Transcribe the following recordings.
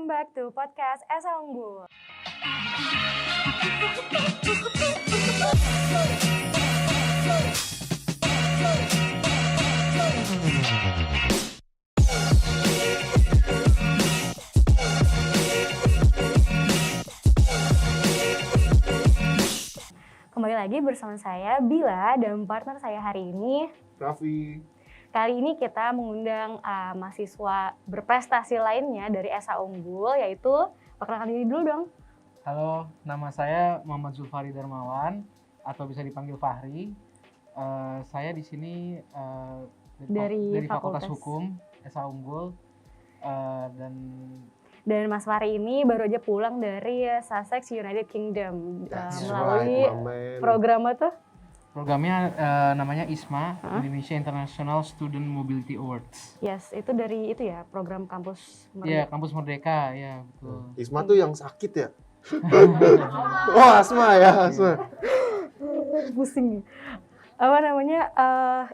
Welcome back to podcast Esa Unggul. Kembali lagi bersama saya Bila dan partner saya hari ini Raffi. Kali ini kita mengundang mahasiswa berprestasi lainnya dari Esa Unggul, yaitu perkenalkan diri dulu dong. Halo, nama saya Muhammad Zulfari Darmawan atau bisa dipanggil Fahri. Saya di sini dari Fakultas Hukum Esa Unggul dan Mas Fahri ini baru aja pulang dari Sussex United Kingdom melalui program apa tuh? Programnya namanya ISMA, Indonesia International Student Mobility Awards. Yes, itu dari itu ya, program kampus Merdeka. Iya, kampus Merdeka, ya betul. ISMA tuh yang sakit ya? Oh, asma ya, asma. Pusing. Apa namanya?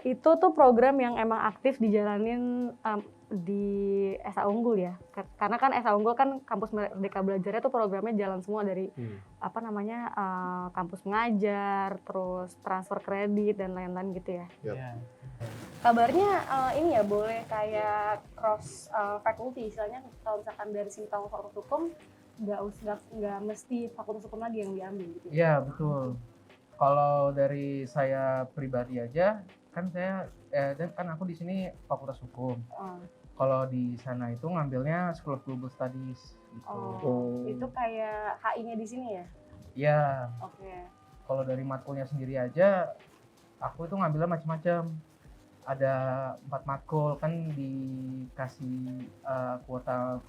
Itu tuh program yang emang aktif dijalanin di Esa Unggul ya, karena kan Esa Unggul kan kampus Merdeka Belajarnya tuh programnya jalan semua dari kampus mengajar, terus transfer kredit dan lain-lain gitu ya. Yep. Yeah. Kabarnya ini ya boleh kayak cross faculty, istilahnya kalau misalkan dari sini tahu fakultas hukum nggak mesti fakultas hukum lagi yang diambil gitu. Iya, betul. Kalau dari saya pribadi aja, kan aku di sini fakultas hukum. Kalau di sana itu ngambilnya School of Global Studies gitu. Itu kayak HI-nya di sini ya? Iya. Oke. Kalau dari matkulnya sendiri aja, aku itu ngambilnya macam-macam. Ada 4 matkul, kan dikasih kuota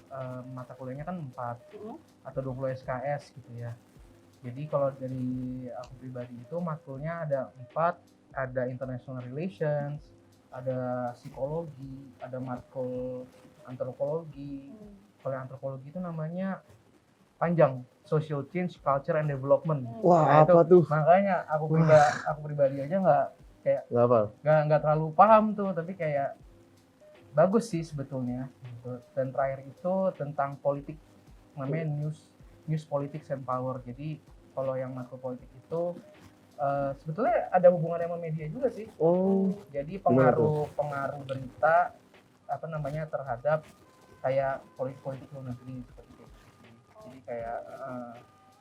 mata kuliahnya kan 4 atau 20 SKS gitu ya. Jadi kalau dari aku pribadi itu matkulnya ada 4, ada International Relations, ada psikologi, ada matkul antropologi. Kalau antropologi itu namanya panjang, Social Change, Culture and Development. Wah, apa tuh? Makanya aku pribadi aja nggak terlalu paham tuh, tapi kayak bagus sih sebetulnya. Dan terakhir itu tentang politik, namanya News Politics and Power. Jadi kalau yang matkul politik itu sebetulnya ada hubungannya sama media juga sih. Jadi pengaruh berita terhadap kayak politik luar negeri seperti itu. Jadi kayak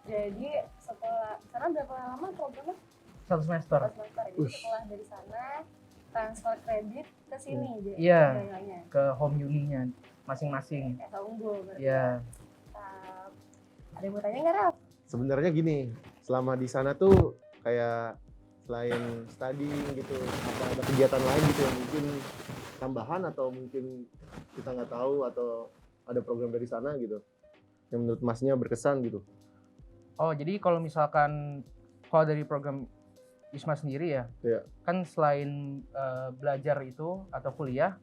jadi setelah sana berapa lama programnya? 1 semester. Jadi setelah dari sana transfer kredit ke sini. Iya. Ke home uni-nya masing-masing. Esa Unggul berarti. Iya. Ada yang mau tanya nggak, Raf? Sebenarnya gini, selama di sana tuh kayak selain studying gitu, apa ada kegiatan lain gitu yang mungkin tambahan atau mungkin kita nggak tahu, atau ada program dari sana gitu yang menurut masnya berkesan gitu? Oh, jadi kalau misalkan dari program ISMA sendiri ya, kan selain belajar itu atau kuliah,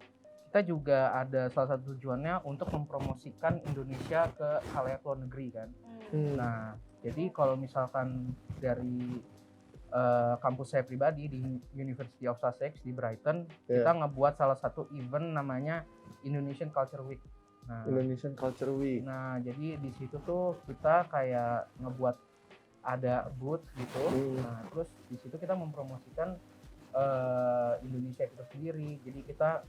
kita juga ada salah satu tujuannya untuk mempromosikan Indonesia ke khalayak luar negeri kan. Nah, jadi kalau misalkan dari kampus saya pribadi di University of Sussex di Brighton, kita ngebuat salah satu event namanya Indonesian Culture Week. Indonesian Culture Week. Nah, jadi di situ tuh kita kayak ngebuat ada booth gitu. Nah, terus di situ kita mempromosikan Indonesia itu sendiri. Jadi kita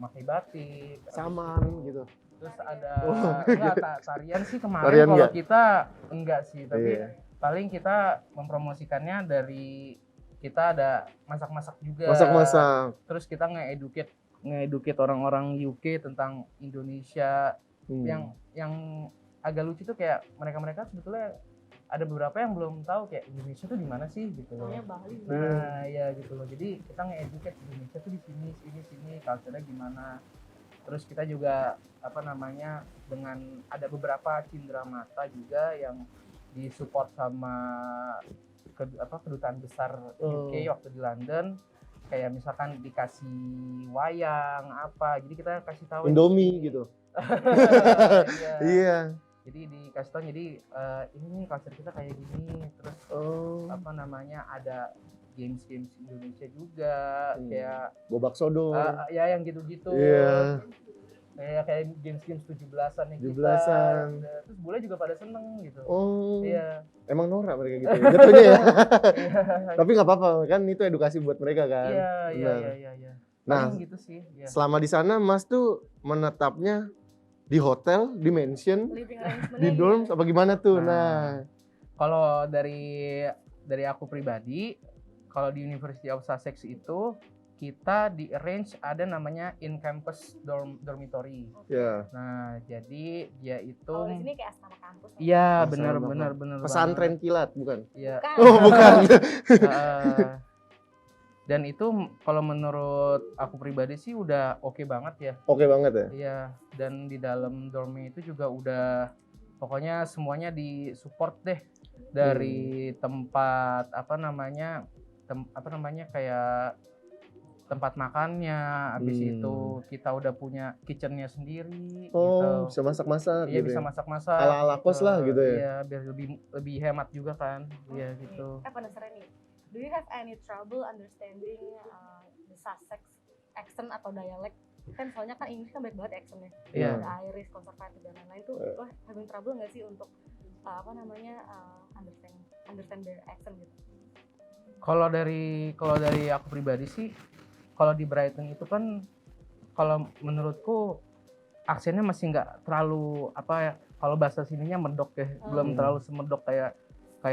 pakai batik, saman gitu. Terus ada tarian sih kemarin kalau kita enggak sih, tapi paling kita mempromosikannya dari kita ada masak-masak juga. Masak-masak. Terus kita nge-educate orang-orang UK tentang Indonesia. Yang agak lucu tuh kayak mereka sebetulnya ada beberapa yang belum tahu kayak Indonesia tuh di mana sih gitu loh. Nah, ya gitu loh. Jadi kita nge-educate Indonesia tuh di sini, culture-nya gimana. Terus kita juga dengan ada beberapa cindramata juga yang disupport sama kedutaan besar UK waktu di London, kayak misalkan dikasih wayang apa, jadi kita kasih tahu Indomie gitu. Iya. Jadi dikasih tahu, jadi ini culture kita kayak gini. Terus ada games Indonesia juga, kayak Bobak sodor. Ya yang gitu-gitu. kayak games 17-an nih 17-an. kita. Terus bule juga pada seneng gitu. Oh. Iya. Emang norak mereka gitu ya. Jatuhnya ya. Iya. Tapi nggak apa-apa kan itu edukasi buat mereka kan. Benar. Iya. Nah, Paling gitu sih. Ya. selama di sana Mas tuh menetapnya di hotel, di mansion, Living arrangement di dorm apa gimana tuh? Nah. Nah. Kalau dari aku pribadi, kalau di University of Sussex itu kita di arrange ada namanya in campus dormitory. Ya. Nah, jadi dia itu Kalau di sini kayak asrama kampus. iya Asrama benar kampus. banget. Pesantren kilat bukan? Iya. Bukan. Oh, bukan. Dan itu kalau menurut aku pribadi sih udah oke banget ya. Oke banget ya. Iya, dan di dalam dormnya itu juga udah pokoknya semuanya disupport deh dari tempat apa namanya kayak tempat makannya, habis itu kita udah punya kitchennya sendiri gitu. Oh, bisa masak-masak Iya gitu. bisa Ya? masak-masak. Ala-ala kos lah gitu ya. Iya, biar lebih hemat juga kan. Iya gitu. Penasaran nih. Do you have any trouble understanding the Sussex accent atau dialect? Kan soalnya kan Inggris kan banyak banget accentnya. Iya. Ada Irish, konservatif dan lain-lain tuh. Wah, having trouble nggak sih untuk understand their accent gitu? Kalau dari aku pribadi sih, kalau di Brighton itu kan, kalau menurutku aksennya masih nggak terlalu apa ya, kalau bahasa sininya medok ya, belum terlalu semedok kayak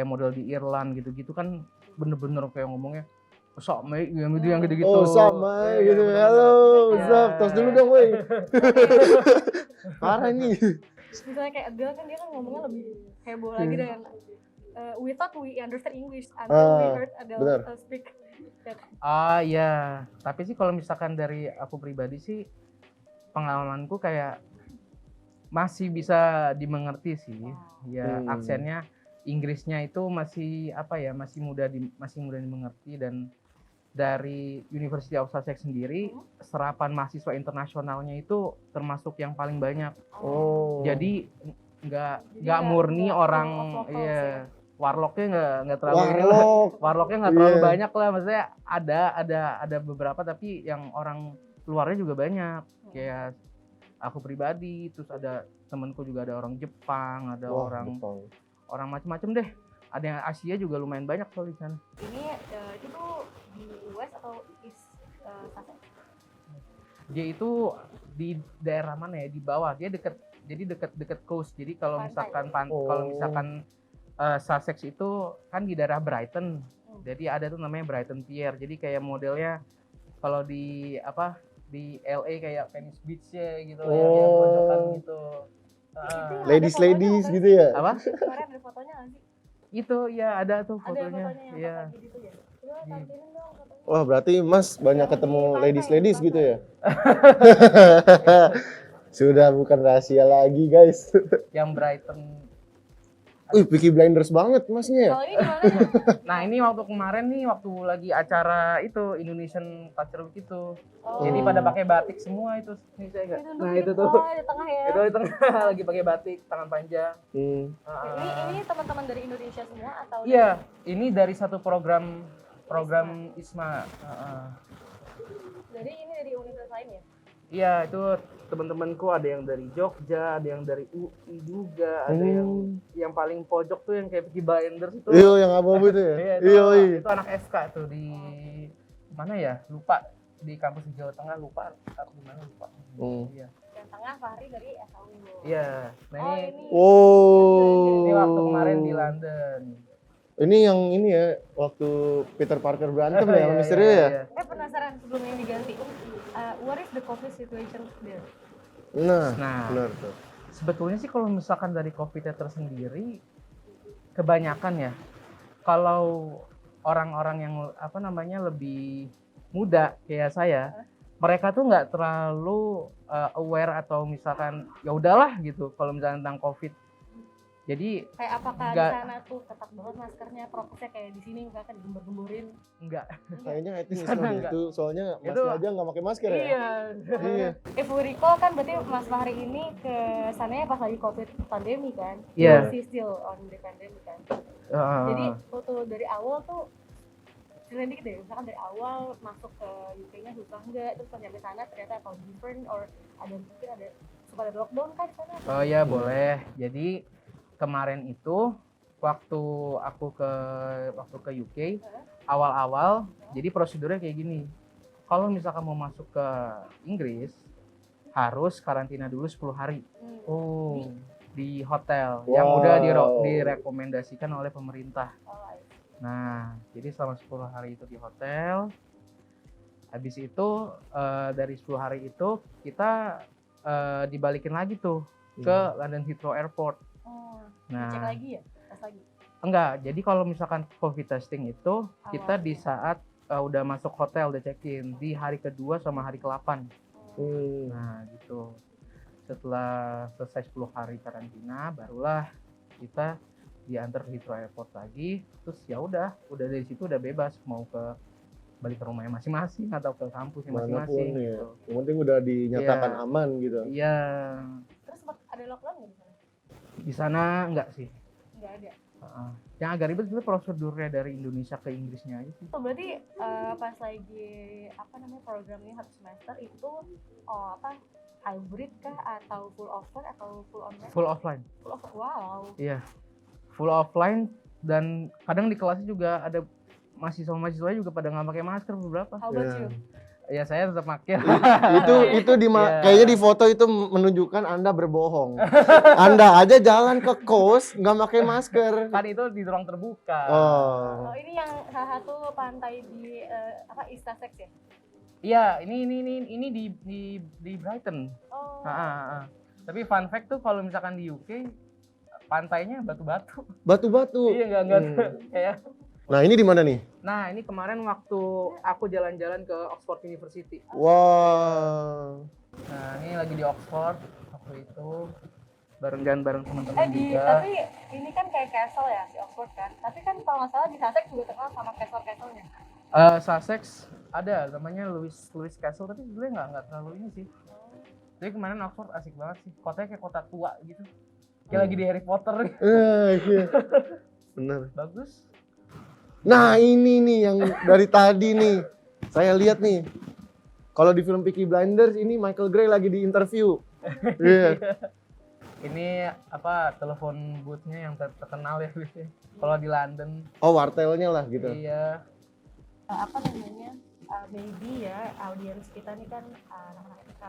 model di Irland gitu-gitu kan, bener-bener kayak ngomongnya sok mate yang gitu-gitu. Oh, sama Iya, gitu. bener-bener. Halo, Iya. Zap, tos dulu dong, woi. Parah nih. Misalnya kayak Adele kan dia kan ngomongnya lebih heboh lagi dan we thought we understand English until we heard Adele benar. speak. Ya kan? Iya, tapi sih kalau misalkan dari aku pribadi sih, pengalamanku kayak masih bisa dimengerti sih. Ya aksennya Inggrisnya itu masih apa ya, masih mudah dimengerti. Dan dari University of Sussex sendiri serapan mahasiswa internasionalnya itu termasuk yang paling banyak. Oh. Jadi nggak nggak murni full orang of locals iya. ya. Warlocknya nggak terlalu Warlocknya nggak terlalu banyak lah, maksudnya ada beberapa, tapi yang orang luarnya juga banyak. Kayak aku pribadi, terus ada temenku juga ada orang Jepang, ada orang macam-macam deh. Ada yang Asia juga lumayan banyak soal di sana. Ini itu tuh di West atau East Sussex? Dia itu di daerah mana ya? Di bawah. Dia dekat coast. Jadi kalau misalkan Sussex itu kan di daerah Brighton. Jadi ada tuh namanya Brighton Pier. Jadi kayak modelnya kalau di LA kayak Venice Beach ya gitu, yang pojokan gitu. Ladies gitu ya? Apa? Kemarin ada fotonya nggak sih? Itu ya ada tuh Ada fotonya. fotonya yang Iya. kayak gitu ya? Coba tampilin dong fotonya. Wah, berarti Mas banyak ketemu ladies gitu ya? Sudah bukan rahasia lagi, guys. Yang Brighton. Wih, Peaky Blinders banget Masnya ya? Kalau ini di mana? Nah ini waktu kemarin nih, waktu lagi acara itu Indonesian Culture Week itu. Jadi pada pakai batik semua itu. Ini saya enggak. Nah itu tuh. Oh, di tengah ya. Itu di tengah lagi pakai batik, tangan panjang. Ini teman-teman dari Indonesia semua atau? Iya, ini dari satu program ISMA. Jadi ini dari universitas lain ya? Iya, itu teman-temanku ada yang dari Jogja, ada yang dari UI juga, ada yang paling pojok tuh yang kayak Peaky Blinders itu. Iya, yang abu-abu itu ya? Iya, itu anak FK tuh di mana ya? Lupa, di kampus di Jawa Tengah, lupa atau di mana lupa. Iya. Yang tengah Fahri dari SA Unggul. Iya. Nah ini Oh. ini waktu kemarin di London. Ini yang ini ya, waktu Peter Parker berantem ya, sama Mysterio ya? Penasaran sebelum yang diganti. What is the COVID situation there? Nah, Nah, benar tuh. sebetulnya sih kalau misalkan dari COVID-nya tersendiri, kebanyakan ya, kalau orang-orang yang lebih muda kayak saya, mereka tuh nggak terlalu aware atau misalkan ya udahlah gitu kalau misalnya tentang COVID. Jadi Kayak apakah di sana tuh ketat banget maskernya, prokesnya kayak di sini misalkan digembur-gemburin? enggak. Kayaknya itu Sana enggak. itu soalnya Masnya Itu- aja nggak pakai masker ya? Iya. Iya. If we recall kan berarti Mas Fahri ini ke sananya pas lagi COVID pandemi kan? Iya. Masih still on the pandemic kan? Heeh. Jadi waktu dari awal tuh ceritain dikit deh, misalkan dari awal masuk ke UK-nya susah nggak, terus pas nyampe sana ternyata atau different, or ada mungkin ada suka ada lockdown kan di sana? Oh ya boleh. Jadi kemarin itu waktu aku ke UK awal-awal, jadi prosedurnya kayak gini. Kalau misalkan mau masuk ke Inggris harus karantina dulu 10 hari Oh. di hotel yang Wow. udah direkomendasikan oleh pemerintah. Oh, Nah, jadi selama 10 hari itu di hotel. Habis itu dari 10 hari itu kita dibalikin lagi tuh ke London Heathrow Airport. oh, Nah, cek lagi ya, tes lagi. enggak. Jadi kalau misalkan COVID testing itu kita di Awalnya. saat udah masuk hotel, udah check-in di hari kedua sama hari ke-8. Nah, gitu. Setelah selesai 10 hari karantina, barulah kita diantar ke Heathrow Airport lagi. Terus ya udah dari situ udah bebas mau balik ke rumahnya masing-masing atau ke kampusnya Manapun masing-masing ya. gitu. Yang penting udah dinyatakan Iya. aman gitu. Iya, Terus sempat ada lockdown nggak di sana? di sana enggak sih. Nggak ada. Yang agak ribet itu prosedurnya dari Indonesia ke Inggrisnya aja sih. So, berarti pas lagi apa namanya programnya 1 semester itu hybrid kah atau full offline atau full online? Full offline. Full offline. Wow. Iya. Full offline dan kadang di kelasnya juga ada mahasiswa juga pada nggak pakai masker beberapa. How about Iya. you? Ya saya tetap pakai. itu Iya. kayaknya di foto itu menunjukkan Anda berbohong. Anda aja jalan ke kos nggak pakai masker. Kan itu di ruang terbuka. Oh. Oh, ini yang salah satu pantai di East Sussex ya? Iya, ini di Brighton. Oh. Tapi fun fact tuh kalau misalkan di UK pantainya batu-batu. Batu-batu. Iya enggak kayak. Nah, ini di mana nih? Nah, ini kemarin waktu aku jalan-jalan ke Oxford University. Wow. Nah, ini lagi di Oxford waktu itu bareng teman-teman juga. Tapi ini kan kayak castle ya si Oxford kan. Tapi kan kalau nggak salah di Sussex juga terkenal sama castle-castlenya. Sussex ada namanya Lewis Castle, tapi sebenarnya nggak terlalu ini sih. Jadi kemarin Oxford asik banget sih. Kotanya kayak kota tua gitu. Kayak lagi di Harry Potter. Iya. Bener. Bagus. Nah, ini nih yang dari tadi nih. Saya lihat nih. Kalau di film Peaky Blinders ini Michael Gray lagi di interview. Iya. Ini apa telepon booth-nya yang terkenal ya. Kalau di London. Oh, wartelnya lah gitu. Iya. Apa namanya? Maybe ya audiens kita nih kan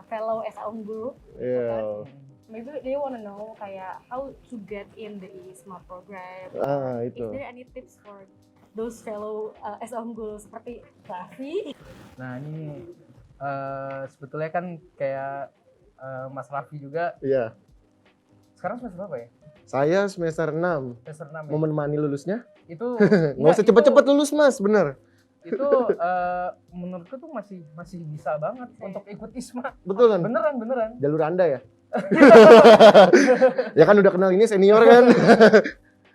fellow SA Unggul. Iya. Maybe they wanna know kayak how to get in the ISMA program. Is Itu. there any tips for those fellow SA Unggul seperti Raffi? Nah, ini sebetulnya kan kayak Mas Raffi juga. Iya. Sekarang semester berapa ya? Saya semester 6. Semester 6 ya? Mau menemani lulusnya? Itu Nggak usah cepet-cepet lulus, Mas, bener. itu menurutku tuh masih bisa banget untuk ikut ISMA. Betulan. Beneran. Jalur Anda ya? Ya kan udah kenal ini senior kan?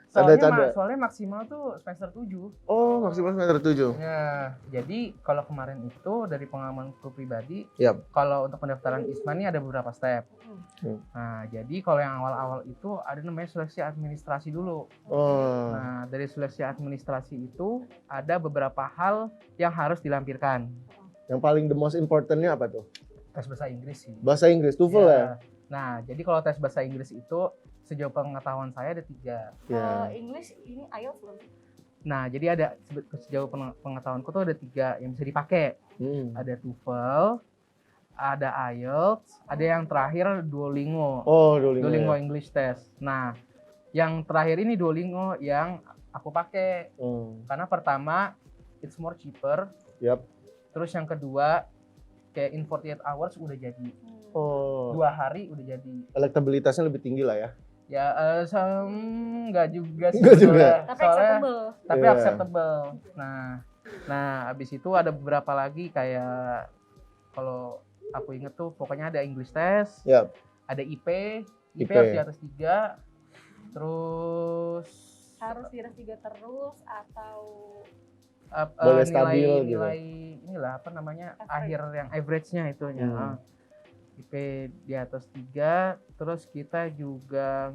Soalnya maksimal tuh semester 7. Oh, maksimal semester 7. Ya, jadi kalau kemarin itu dari pengalamanku pribadi, Yap. kalau untuk pendaftaran ISMA ini ada beberapa step. Hmm. Nah, jadi kalau yang awal-awal itu ada namanya seleksi administrasi dulu. Oh. Nah, dari seleksi administrasi itu ada beberapa hal yang harus dilampirkan. Yang paling the most importantnya apa tuh? Tes bahasa Inggris sih. Bahasa Inggris, TOEFL ya? Nah, jadi kalau tes bahasa Inggris itu sejauh pengetahuan saya ada 3. Ya. English ini IELTS belum? Nah, jadi ada sejauh pengetahuanku tuh ada 3 yang bisa dipakai. Ada TOEFL, ada IELTS, ada yang terakhir Duolingo. Oh, Duolingo. Duolingo Ya. English Test. Nah, yang terakhir ini Duolingo yang aku pakai. Karena pertama, it's more cheaper. Yap. Terus yang kedua, kayak in 48 hours udah jadi. Oh. 2 hari udah jadi. Elektabilitasnya lebih tinggi lah ya. Ya, enggak juga sih. Nggak juga. Tapi Soalnya, acceptable. tapi Iya. acceptable. Nah, abis itu ada beberapa lagi kayak kalau aku inget tuh pokoknya ada English Test, Yap. ada IP IP. harus di atas 3, terus Harus di atas 3 terus atau Boleh stabil gitu. nilai inilah apa namanya Average. akhir yang average-nya itunya. IP di atas 3, terus kita juga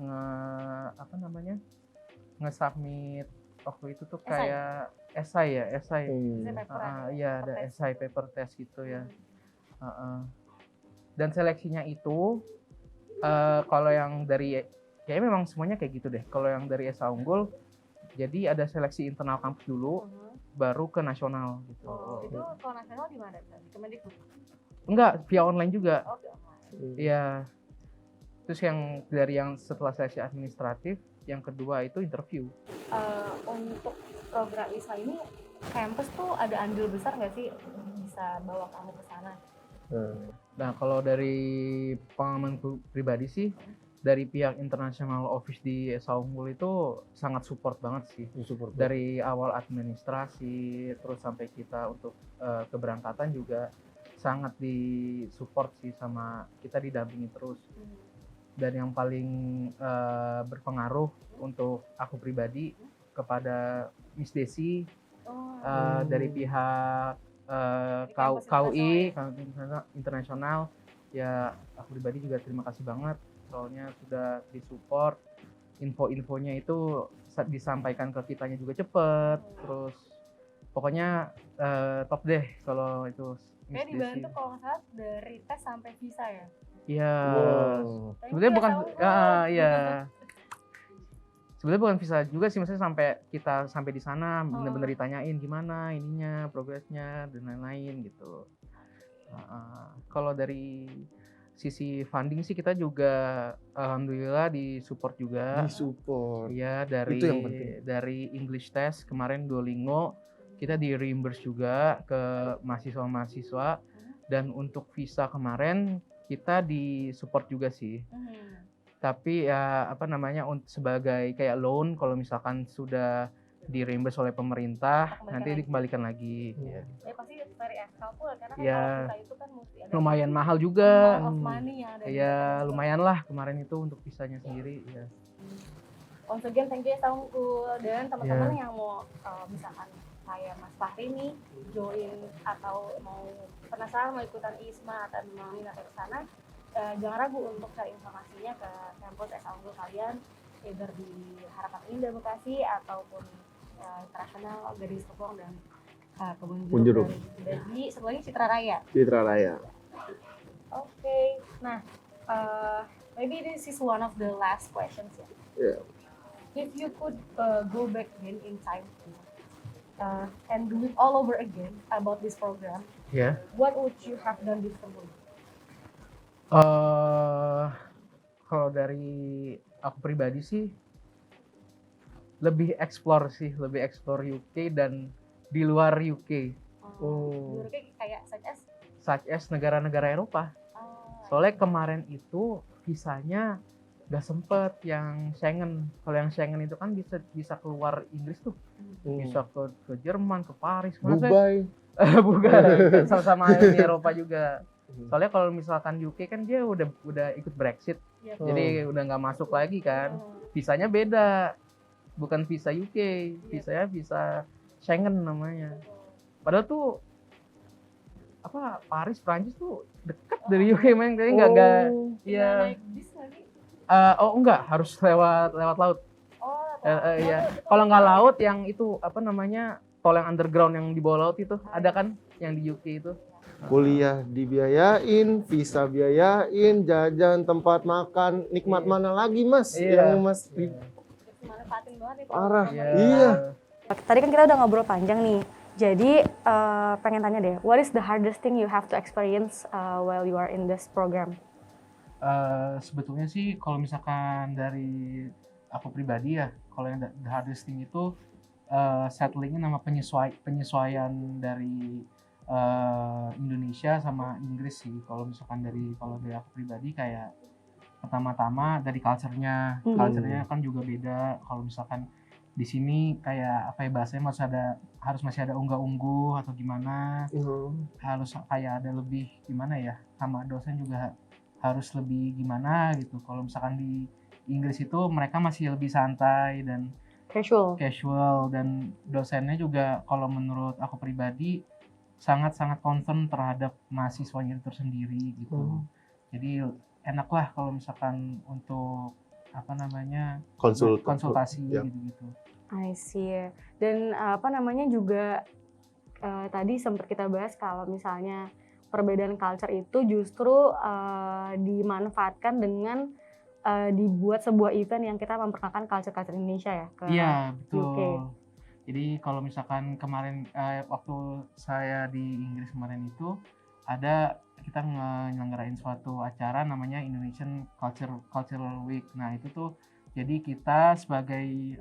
nge-submit waktu itu tuh Esai? kayak esai ya, esai. Essay paper ada. Iya ada Paper test. esai paper test gitu ya. Dan seleksinya itu kalau yang dari kayaknya memang semuanya kayak gitu deh. Kalau yang dari Esa Unggul, jadi ada seleksi internal kampus dulu, baru ke nasional gitu. Oh, itu kalau nasional di mana? Di Kemendikbud? Enggak, via online juga. Oh, di online. Iya. Terus yang dari yang setelah seleksi administratif, yang kedua itu interview. Untuk program ISMA ini, kampus tuh ada andil besar nggak sih bisa bawa kamu ke sana? Nah, kalau dari pengalaman pribadi sih, dari pihak International Office di Esa Unggul itu sangat support banget sih. Dari awal administrasi, terus sampai kita untuk keberangkatan juga sangat disupport sih sama kita, didampingi terus. Dan yang paling berpengaruh untuk aku pribadi kepada Miss Desi dari pihak KUI, Kampus Internasional, ya aku pribadi juga terima kasih banget soalnya sudah disupport, info-infonya itu disampaikan ke kitanya juga cepet, terus pokoknya top deh kalau itu Miss Kayak dibantu Desi. kalau nggak salah dari tes sampai visa ya? Iya. Thank Sebenarnya you, bukan Esa Unggul. iya. Sebenarnya bukan visa juga sih, maksudnya sampai di sana benar-benar ditanyain gimana ininya, progresnya dan lain-lain gitu. Kalau dari sisi funding sih kita juga alhamdulillah disupport juga. Disupport. Iya, Itu yang penting. dari English test kemarin Duolingo kita di reimburse juga ke mahasiswa-mahasiswa, dan untuk visa kemarin kita disupport juga sih. Tapi ya apa namanya, sebagai kayak loan, kalau misalkan sudah di reimburse oleh pemerintah nanti dikembalikan lagi. Ya pasti dari FK karena kan Ya, kalau visa itu kan mesti ada lumayan mahal juga. amount of money yang ada. Ya lumayan lah kemarin itu untuk visanya sendiri ya. Once again, thank you Esa Unggul, dan teman-teman yang mau misalkan kayak Mas Fahri nih join atau mau penasaran mau ikutan ISMA atau mau minat ke sana, jangan ragu untuk cari informasinya ke kampus Esa Unggul kalian, either di Harapan Indah Bekasi ataupun Internasional Gading Serpong dan Kebun Jeruk, dan di satu lagi Citra Raya. Citra Raya. Okay, nah maybe this is one of the last questions ya. Yeah. If you could go back again in time and do it all over again about this program, Ya. what would you have done differently? Kalau dari aku pribadi sih lebih explore UK dan di luar UK, Menurut kayak such as negara-negara Eropa. Soalnya kemarin itu visanya nggak sempet yang Schengen. Kalau yang Schengen itu kan bisa keluar Inggris tuh, bisa ke Jerman, ke Paris, Dubai. bukan sama-sama Uni Eropa juga. Soalnya kalau misalkan UK kan dia udah ikut Brexit, jadi udah nggak masuk lagi kan. Visanya beda, bukan visa UK, visanya visa Schengen namanya. Padahal tuh apa, Paris, Prancis tuh dekat dari UK, main kayaknya nggak ya. Naik bis lagi? Enggak, harus lewat laut. Iya. Kalau nggak laut, yang itu apa namanya, tol yang underground yang di bawah laut itu ada kan, yang di UK itu. Kuliah dibiayain, visa biayain, jajan, tempat makan, nikmat mana lagi Mas? Iya. Yang Mas Manfaatin banget nih. parah. Iya. Iya. Tadi kan kita udah ngobrol panjang nih. Jadi pengen tanya deh, what is the hardest thing you have to experience while you are in this program? Sebetulnya sih kalau misalkan dari aku pribadi ya, kalau yang the hardest thing itu settlingnya sama penyesuaian dari Indonesia sama Inggris sih. Kalau dari aku pribadi, kayak pertama-tama dari culture-nya kan juga beda. Kalau misalkan di sini kayak apa ya, bahasanya masih ada unggah-ungguh atau gimana, harus kayak ada lebih gimana ya, sama dosen juga harus lebih gimana gitu. Kalau misalkan di Inggris itu mereka masih lebih santai dan casual, dan dosennya juga kalau menurut aku pribadi sangat-sangat concern terhadap mahasiswanya itu sendiri gitu. Jadi enak lah kalau misalkan untuk apa namanya, konsultasi gitu-gitu. I see. Dan apa namanya juga tadi sempat kita bahas kalau misalnya perbedaan culture itu justru dimanfaatkan dengan dibuat sebuah event yang kita memperkenalkan culture-culture Indonesia ya ke Iya, UK. betul. Jadi kalau misalkan kemarin waktu saya di Inggris kemarin itu ada kita nyelenggarain suatu acara namanya Indonesian Cultural Week. Nah, itu tuh jadi kita sebagai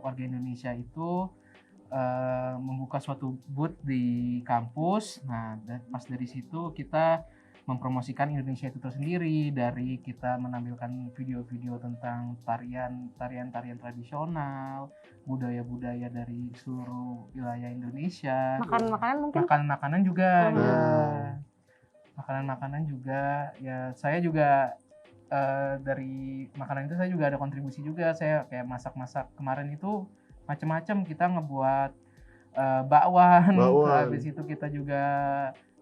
warga Indonesia itu membuka suatu booth di kampus. Nah, pas dari situ kita mempromosikan Indonesia itu tersendiri, dari kita menampilkan video-video tentang tarian tradisional, budaya-budaya dari seluruh wilayah Indonesia. Makanan mungkin? Makanan-makanan juga Oh. ya. Makanan-makanan juga ya. Saya juga dari makanan itu saya juga ada kontribusi juga. Saya kayak masak-masak kemarin itu macam-macam, kita ngebuat bakwan. Habis itu kita juga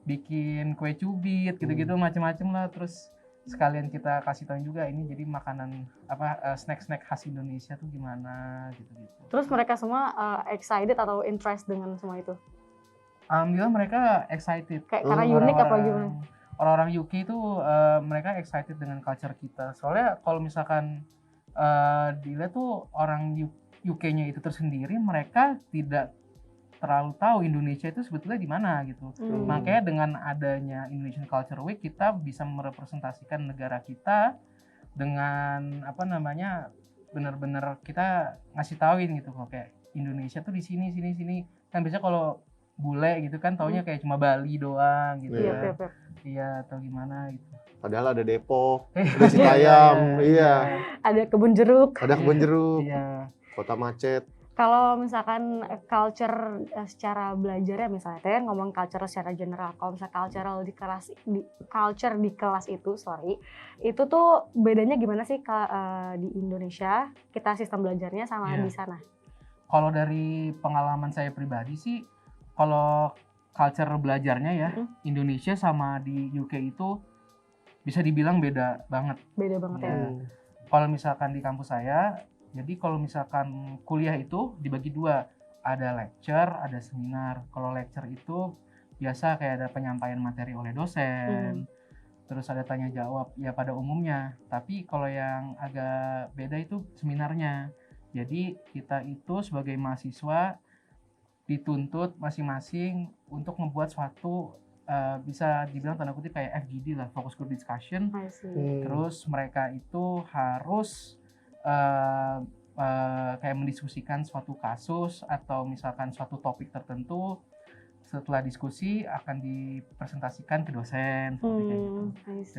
bikin kue cubit gitu-gitu macam-macam lah, terus sekalian kita kasih tahu juga ini jadi makanan snack-snack khas Indonesia tuh gimana gitu-gitu. Terus mereka semua excited atau interest dengan semua itu? Alhamdulillah mereka excited. Kayak karena unik apa gimana? Orang-orang UK itu mereka excited dengan culture kita. Soalnya kalau misalkan dilihat tuh orang UK-nya itu tersendiri, mereka tidak terlalu tahu Indonesia itu sebetulnya di mana gitu. Makanya dengan adanya Indonesian Culture Week kita bisa merepresentasikan negara kita dengan benar-benar kita ngasih tauin gitu kok, kayak Indonesia tuh di sini. Kan biasanya kalau bule gitu kan taunya kayak cuma Bali doang gitu ya. Iya, atau gimana gitu. Padahal ada Depok, ada Citayam, iya. Ada kebun jeruk. Iya. Kota macet. Kalau misalkan culture secara belajar ya, misalnya tadi kan ngomong culture secara general. Kalau misalnya culture di kelas itu, itu tuh bedanya gimana sih di Indonesia kita sistem belajarnya sama di sana? Kalau dari pengalaman saya pribadi sih, kalau culture belajarnya ya, Indonesia sama di UK itu bisa dibilang beda banget. Beda banget ya. Kalau misalkan di kampus saya, jadi kalau misalkan kuliah itu dibagi dua, ada lecture, ada seminar. Kalau lecture itu biasa kayak ada penyampaian materi oleh dosen, terus ada tanya jawab ya pada umumnya. Tapi kalau yang agak beda itu seminarnya. Jadi kita itu sebagai mahasiswa dituntut masing-masing untuk membuat suatu bisa dibilang tanda kutip kayak FGD lah, focus group discussion. Terus mereka itu harus kayak mendiskusikan suatu kasus atau misalkan suatu topik tertentu. Setelah diskusi akan dipresentasikan ke dosen seperti kayak gitu.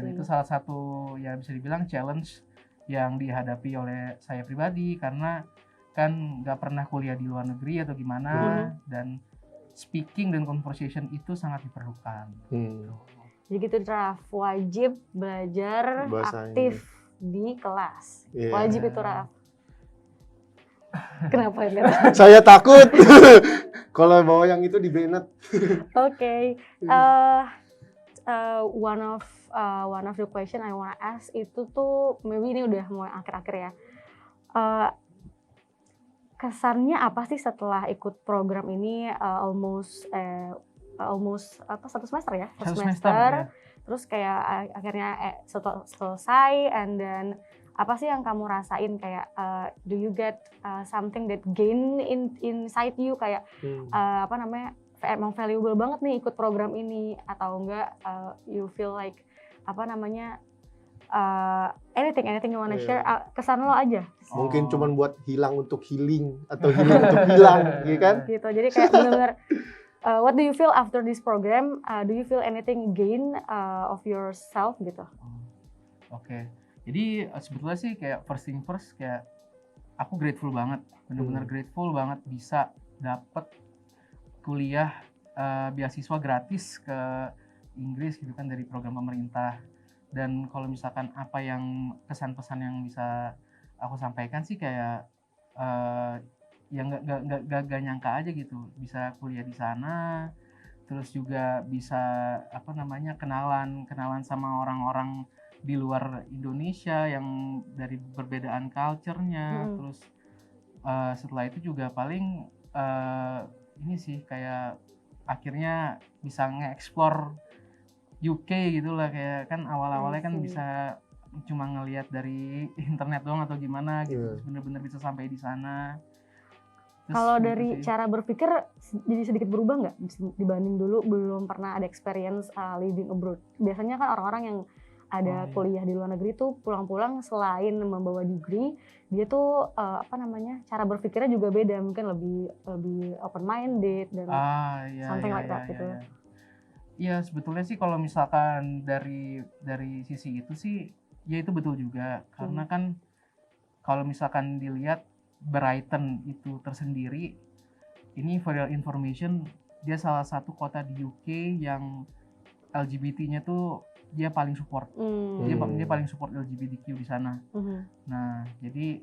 Dan itu salah satu ya bisa dibilang challenge yang dihadapi oleh saya pribadi, karena kan nggak pernah kuliah di luar negeri atau gimana, dan speaking dan conversation itu sangat diperlukan. Jadi gitu, Raf, wajib belajar aktif di kelas. Wajib itu, Raf. Kenapa ya? Saya takut kalau bawa yang itu di Bennett. Oke. One of the question I wanna ask itu tuh, maybe ini udah mau akhir-akhir ya. Kesannya apa sih setelah ikut program ini almost satu semester ya? Satu semester. Ya. Terus kayak akhirnya selesai, and then apa sih yang kamu rasain, kayak do you get something that gain inside you, kayak emang valuable banget nih ikut program ini, atau enggak you feel like anything you wanna share, kesan lo aja. Mungkin cuman buat hilang untuk healing atau healing untuk hilang, gitu kan? Gitu. Jadi kayak benar-benar what do you feel after this program? Do you feel anything gain of yourself gitu? Oke. Jadi sebetulnya sih kayak first thing first, kayak aku grateful banget, benar-benar grateful banget bisa dapet kuliah beasiswa gratis ke Inggris gitu kan dari program pemerintah. Dan kalau misalkan apa yang kesan-pesan yang bisa aku sampaikan sih kayak yang nggak nyangka aja gitu bisa kuliah di sana, terus juga bisa kenalan sama orang-orang di luar Indonesia yang dari perbedaan culture-nya, terus setelah itu juga paling ini sih kayak akhirnya bisa nge-explore UK gitu lah, kayak kan awal-awalnya kan I see. bisa cuma ngelihat dari internet doang atau gimana gitu, Iya. terus bener-bener bisa sampai di sana. Terus Kalau gitu dari sih. cara berpikir jadi sedikit berubah nggak dibanding dulu belum pernah ada experience living abroad? Biasanya kan orang-orang yang ada Oh, iya. kuliah di luar negeri tuh pulang-pulang selain membawa degree, dia tuh cara berpikirnya juga beda, mungkin lebih open minded dan Iya something iya like iya that gitu. iya. Iya, sebetulnya sih kalau misalkan dari sisi itu sih ya itu betul juga, karena kan kalau misalkan dilihat Brighton itu tersendiri, ini for your information, dia salah satu kota di UK yang LGBT-nya tuh dia paling support. Dia paling support LGBTQ di sana. Nah, jadi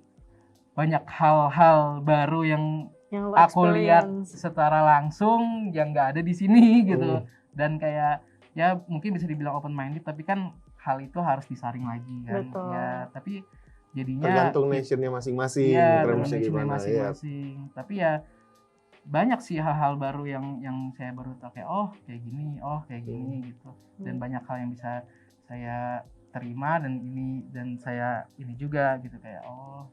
banyak hal-hal baru yang Yang lo aku lihat experience. secara langsung yang nggak ada di sini gitu. Dan kayak ya mungkin bisa dibilang open minded, tapi kan hal itu harus disaring lagi kan. Betul. Ya, tapi jadinya Tergantung nationnya masing-masing, iya, premisnya tergantung gimana. Iya. masing-masing. Tapi ya banyak sih hal-hal baru yang saya baru tahu, kayak kayak gini gitu. Dan banyak hal yang bisa saya terima dan saya ini juga gitu, kayak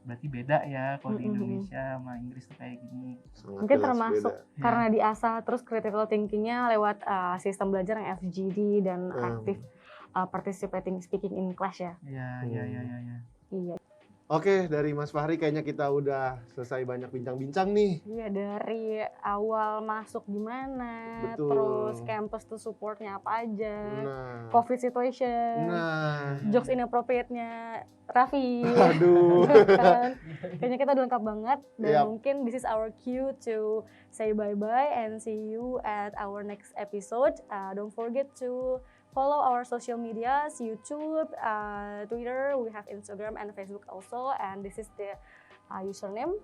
berarti beda ya kalau di Indonesia sama Inggris tuh kayak gini. Sangat Mungkin jelas termasuk beda. karena diasah terus critical thinking-nya lewat sistem belajar yang FGD dan aktif participating speaking in class ya. Iya. Iya. Oke, dari Mas Fahri kayaknya kita udah selesai banyak bincang-bincang nih. Iya, dari awal masuk gimana, Betul. terus campus tuh supportnya apa aja, Nah, COVID situation, jokes inappropriate-nya Raffi. aduh. Kan? Kayaknya kita udah lengkap banget dan Yap. mungkin this is our cue to say bye-bye and see you at our next episode. Don't forget to follow our social medias, YouTube, Twitter, we have Instagram and Facebook also, and this is the username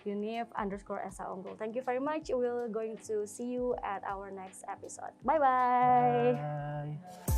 Unif_Esa Unggul. Thank you very much. We're going to see you at our next episode. Bye-bye. Bye.